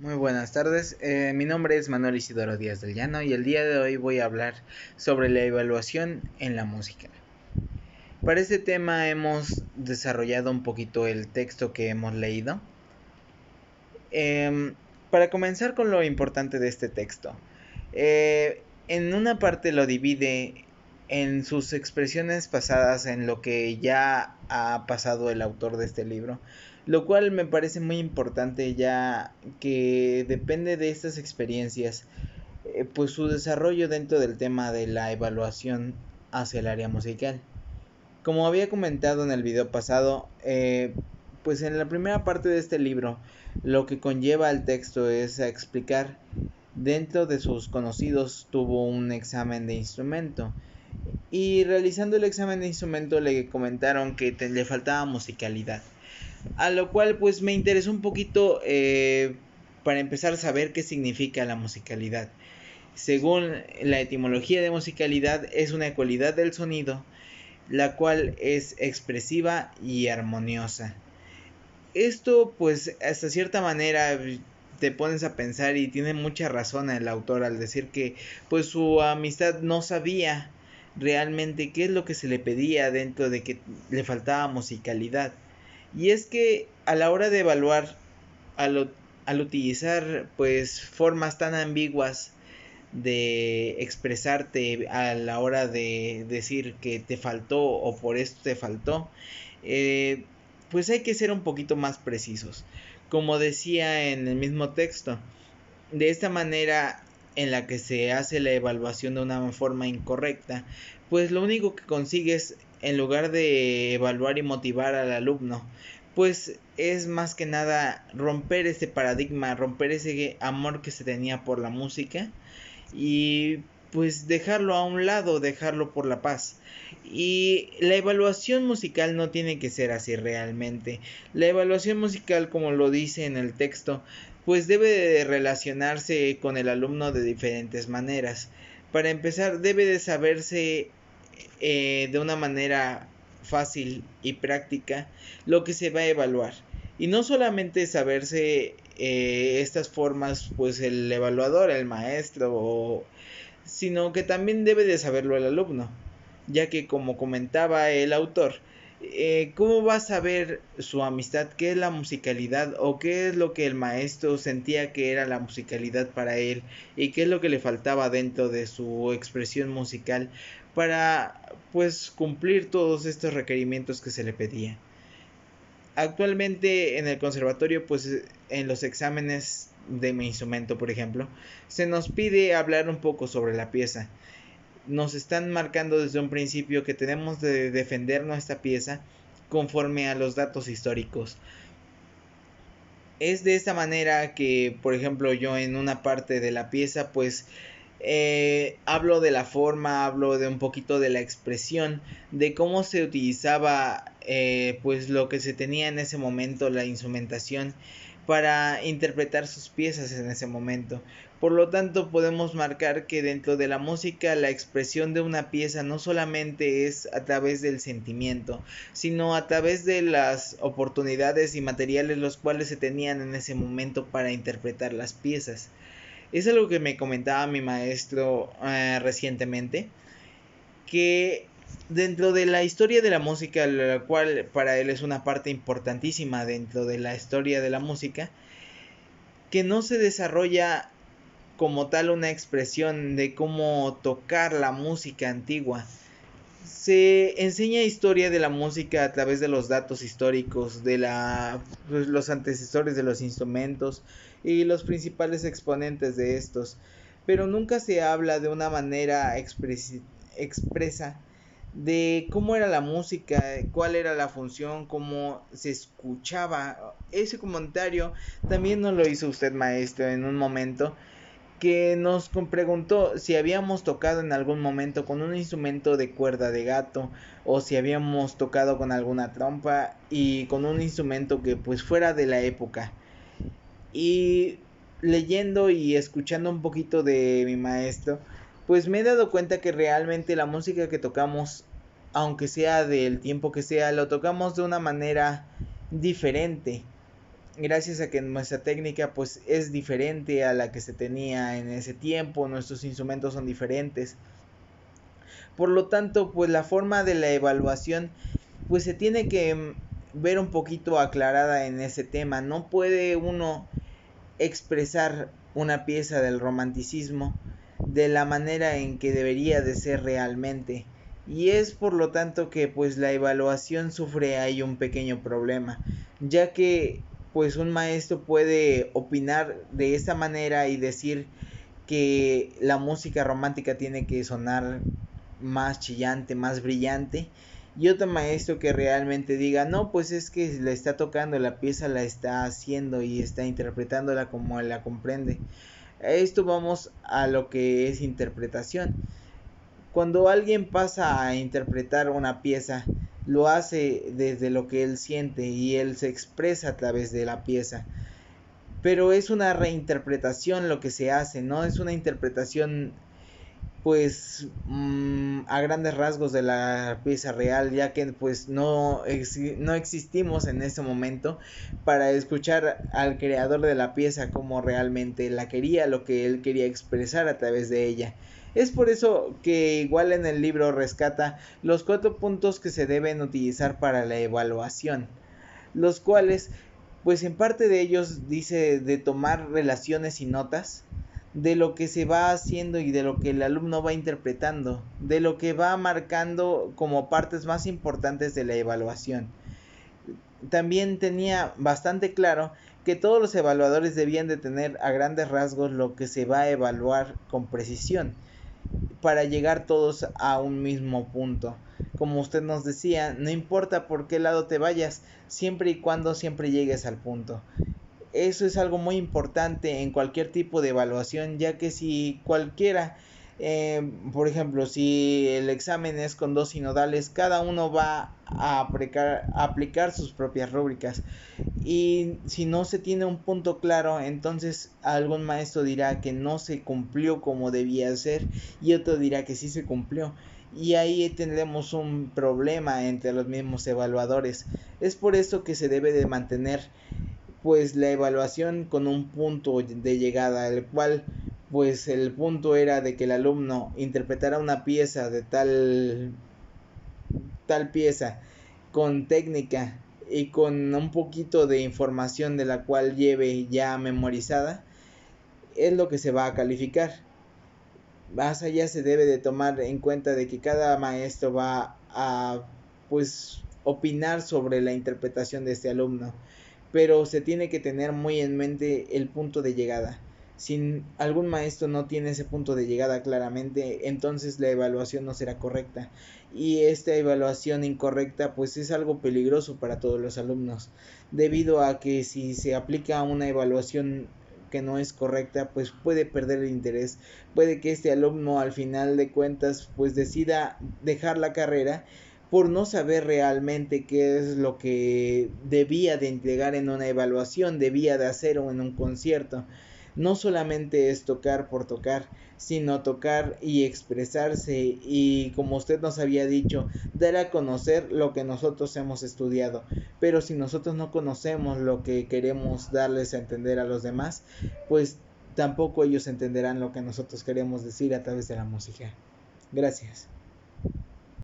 Muy buenas tardes, mi nombre es Manuel Isidoro Díaz del Llano y el día de hoy voy a hablar sobre la evaluación en la música. Para este tema hemos desarrollado un poquito el texto que hemos leído. Em, para comenzar con lo importante de este texto, en una parte lo divide en sus expresiones pasadas en lo que ya ha pasado el autor de este libro, lo cual me parece muy importante ya que depende de estas experiencias, pues su desarrollo dentro del tema de la evaluación hacia el área musical. Como había comentado en el video pasado, pues en la primera parte de este libro lo que conlleva el texto es a explicar dentro de sus conocidos tuvo un examen de instrumento y realizando el examen de instrumento le comentaron que le faltaba musicalidad, a lo cual pues me interesó un poquito, para empezar a saber qué significa la musicalidad. Según la etimología de musicalidad es una cualidad del sonido la cual es expresiva y armoniosa. Esto pues hasta cierta manera te pones a pensar y tiene mucha razón el autor al decir que pues su amistad no sabía realmente qué es lo que se le pedía dentro de que le faltaba musicalidad. Y es que a la hora de evaluar, al, al utilizar pues formas tan ambiguas de expresarte a la hora de decir que te faltó o por esto te faltó, eh, pues hay que ser un poquito más precisos. Como decía en el mismo texto, de esta manera en la que se hace la evaluación de una forma incorrecta, pues lo único que consigues en lugar de evaluar y motivar al alumno, pues es más que nada romper ese paradigma, romper ese amor que se tenía por la música y pues dejarlo a un lado, dejarlo por la paz. Y la evaluación musical no tiene que ser así realmente. La evaluación musical, como lo dice en el texto, pues debe de relacionarse con el alumno de diferentes maneras. Para empezar, debe de saberse de una manera fácil y práctica lo que se va a evaluar. Y no solamente saberse estas formas, pues el evaluador, el maestro, sino que también debe de saberlo el alumno, ya que como comentaba el autor, ¿cómo va a saber su amistad qué es la musicalidad o qué es lo que el maestro sentía que era la musicalidad para él y qué es lo que le faltaba dentro de su expresión musical para pues cumplir todos estos requerimientos que se le pedía? Actualmente en el conservatorio, pues en los exámenes de mi instrumento, por ejemplo, se nos pide hablar un poco sobre la pieza. Nos están marcando desde un principio que tenemos de defender nuestra pieza conforme a los datos históricos. Es de esta manera que, por ejemplo, yo en una parte de la pieza, pues hablo de la forma, hablo de un poquito de la expresión, de cómo se utilizaba pues lo que se tenía en ese momento, la instrumentación para interpretar sus piezas en ese momento. Por lo tanto, podemos marcar que dentro de la música la expresión de una pieza no solamente es a través del sentimiento, sino a través de las oportunidades y materiales los cuales se tenían en ese momento para interpretar las piezas. Es algo que me comentaba mi maestro recientemente, que dentro de la historia de la música, la cual para él es una parte importantísima dentro de la historia de la música, que no se desarrolla como tal una expresión de cómo tocar la música antigua. Se enseña historia de la música a través de los datos históricos, de pues, los antecesores de los instrumentos y los principales exponentes de estos, pero nunca se habla de una manera expresa de cómo era la música, cuál era la función, cómo se escuchaba. Ese comentario también nos lo hizo usted, maestro, en un momento que nos preguntó si habíamos tocado en algún momento con un instrumento de cuerda de gato o si habíamos tocado con alguna trompa y con un instrumento que pues fuera de la época. Y leyendo y escuchando un poquito de mi maestro, pues me he dado cuenta que realmente la música que tocamos, aunque sea del tiempo que sea, lo tocamos de una manera diferente. gracias a que nuestra técnica pues es diferente a la que se tenía en ese tiempo, nuestros instrumentos son diferentes. Por lo tanto, pues la forma de la evaluación pues se tiene que ver un poquito aclarada en ese tema. No puede uno expresar una pieza del romanticismo de la manera en que debería de ser realmente. Y es por lo tanto que pues la evaluación sufre ahí un pequeño problema, ya que pues un maestro puede opinar de esta manera y decir que la música romántica tiene que sonar más chillante, más brillante, y otro maestro que realmente diga, no, pues es que la está tocando, la pieza la está haciendo y está interpretándola como él la comprende. A esto vamos a lo que es interpretación. Cuando alguien pasa a interpretar una pieza, lo hace desde lo que él siente y él se expresa a través de la pieza. Pero es una reinterpretación lo que se hace, no es una interpretación pues a grandes rasgos de la pieza real, ya que pues no existimos en ese momento para escuchar al creador de la pieza como realmente la quería, lo que él quería expresar a través de ella. Es por eso que igual en el libro rescata los 4 puntos que se deben utilizar para la evaluación, los cuales pues en parte de ellos dice de tomar relaciones y notas de lo que se va haciendo y de lo que el alumno va interpretando, de lo que va marcando como partes más importantes de la evaluación. También tenía bastante claro que todos los evaluadores debían de tener a grandes rasgos lo que se va a evaluar con precisión para llegar todos a un mismo punto. Como usted nos decía, no importa por qué lado te vayas, siempre y cuando siempre llegues al punto. Eso es algo muy importante en cualquier tipo de evaluación, ya que si cualquiera, por ejemplo, si el examen es con 2 sinodales, cada uno va a aplicar sus propias rúbricas. Y si no se tiene un punto claro, entonces algún maestro dirá que no se cumplió como debía ser y otro dirá que sí se cumplió. Y ahí tendremos un problema entre los mismos evaluadores. Es por eso que se debe de mantener pues la evaluación con un punto de llegada, el cual pues el punto era de que el alumno interpretara una pieza de tal pieza con técnica y con un poquito de información de la cual lleve ya memorizada, es lo que se va a calificar. Más allá se debe de tomar en cuenta de que cada maestro va a pues opinar sobre la interpretación de este alumno, pero se tiene que tener muy en mente el punto de llegada. Si algún maestro no tiene ese punto de llegada claramente, entonces la evaluación no será correcta. Y esta evaluación incorrecta pues es algo peligroso para todos los alumnos, debido a que si se aplica una evaluación que no es correcta, pues puede perder el interés, puede que este alumno al final de cuentas pues decida dejar la carrera por no saber realmente qué es lo que debía de entregar en una evaluación, debía de hacer o en un concierto. No solamente es tocar por tocar, sino tocar y expresarse y, como usted nos había dicho, dar a conocer lo que nosotros hemos estudiado. Pero si nosotros no conocemos lo que queremos darles a entender a los demás, pues tampoco ellos entenderán lo que nosotros queremos decir a través de la música. Gracias.